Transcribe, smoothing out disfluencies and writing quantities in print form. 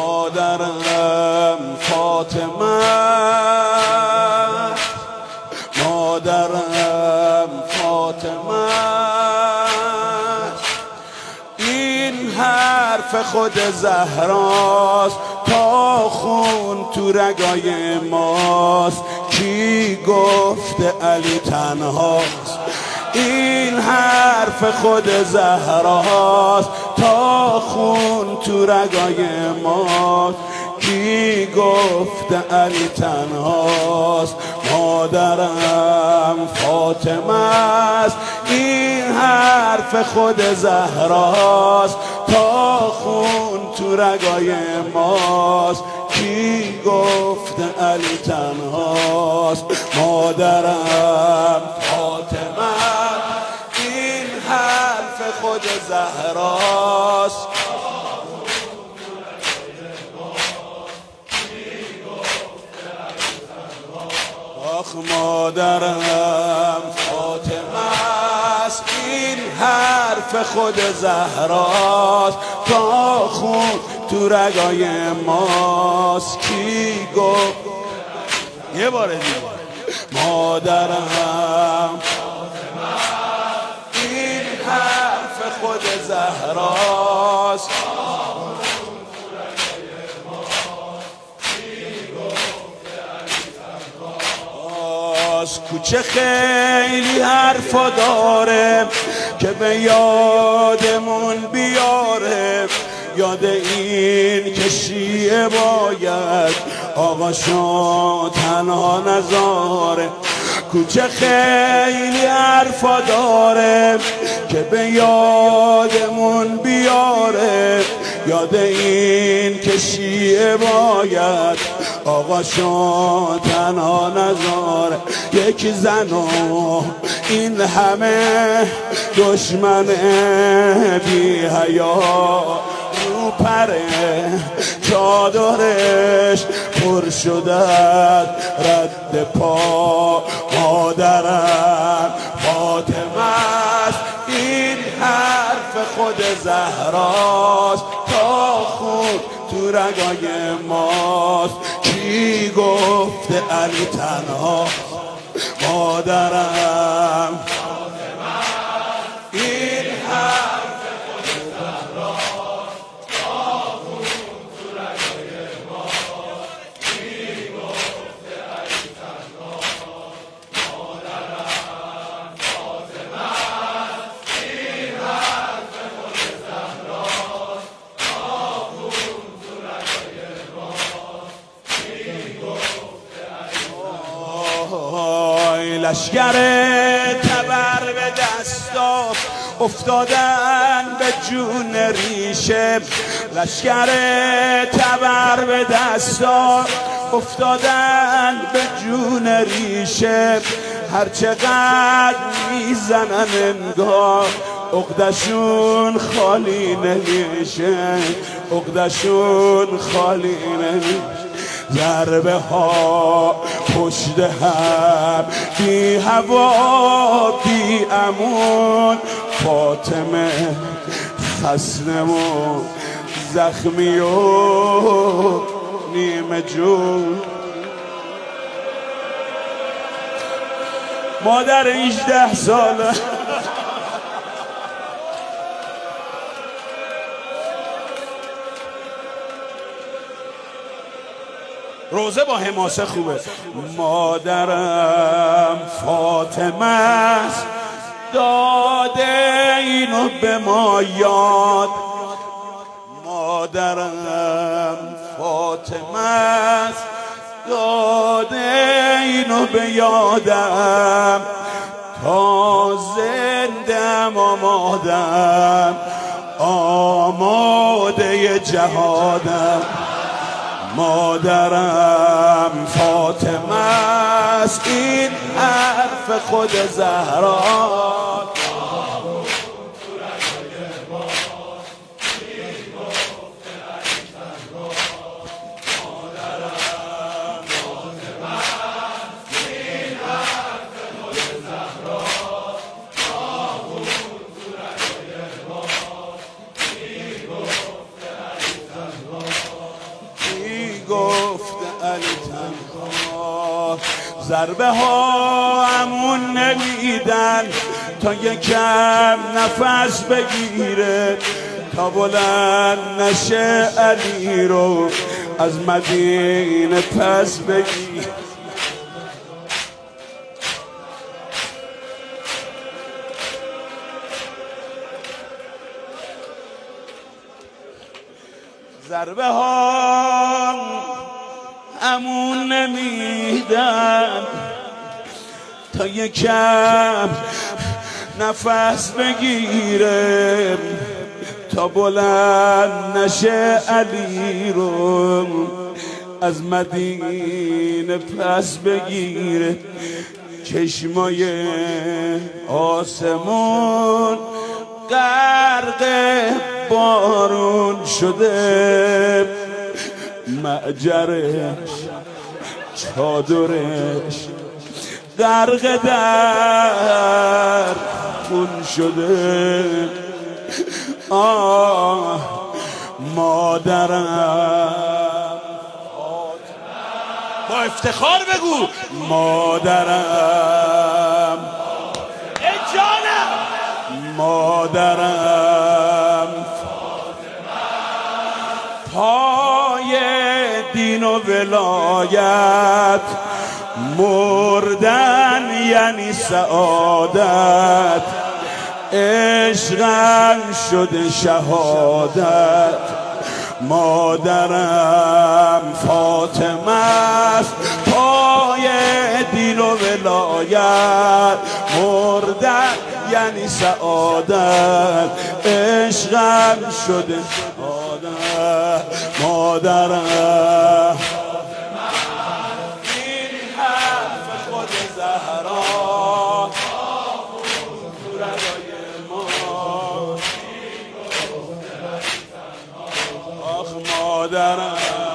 مادرم فاطمه، مادرم فاطمه. این حرف خود زهراست، تا خون تو رگای ماست. کی گفته علی تنهاست؟ این حرف خود زهراست، تا خون تو رگای ماست. کی گفته علی تنهاست؟ مادرم فاطمه است. این حرف خود زهراست، تا خون تو رگای ماست. کی گفته علی تنهاست؟ مادرم فاطمه. این حرف خود زهراست. آخ مادرم فاطمه است. این حرف خود زهراست، تا خون تو رگای ماست. کی گفت؟ یه بار دیگه. مادرم فاطمه، این حرف خود زهراست. کوچه خیلی حرفا داره که به یادمون بیاره. یاد این که شیعه باید آقاشو تنها نذاره. کوچه خیلی حرفا داره که به یادمون بیاره. یاد این که شیعه باید آقاشو تنها نذاره. یکی زن و این همه دشمن بی حیا، رو پره چادرش پر شده رد پا. مادرم فاطمه است. این حرف خود زهراست، تا خون تو رگای ماست. کی گفته علی تنهاست؟ مادرم فاطمه. این حرف خود زهراست، تا خون تو رگای ماست. کی گفته علی تنهاست؟ مادرم فاطمه. این حرف خود زهراست، تا خون تو رگای ماست. کی گفته علی تنهاست؟ لشگر تبر به دستا افتادن به جون ریشه. لشگر تبر به دستا افتادن به جون ریشه. هر چقدر میزنن انگار عقدشون خالی نمیشه. عقدشون خالی نمیشه. ضربه ها پشت هم بی هوا بی امون. فاطمه خسنمون زخمی و نیمه جون. مادر 18 ساله روزه با حماسه خوبه. مادرم فاطمه است، داده اینو به ما یاد. مادرم فاطمه است، داده اینو به یادم. تا زندم آمادم، آماده جهادم. مادرم فاطمه است. این حرف خود زهرا. ضربه ها همون نمیدن تا یکم نفس بگیره، تا بلند نشه علی رو از مدینه پس بگیر. ضربه ها امون نمیدن تا یکم نفس بگیره، تا بلند نشه علی رو از مدینه پس بگیره. چشمای آسمون غرق بارون شده، معجرش چادرش غرق در خون شده. مادرم با افتخار بگو مادرم، ای جانم مادرم، پای دین و ولایت مردن یعنی سعادت، عشقم شده شهادت. مادرم فاطمه است پای دین و ولایت، مردن یعنی سعادت، عشقم شده شهادت. مادرم این حرف خود زهرا مادرم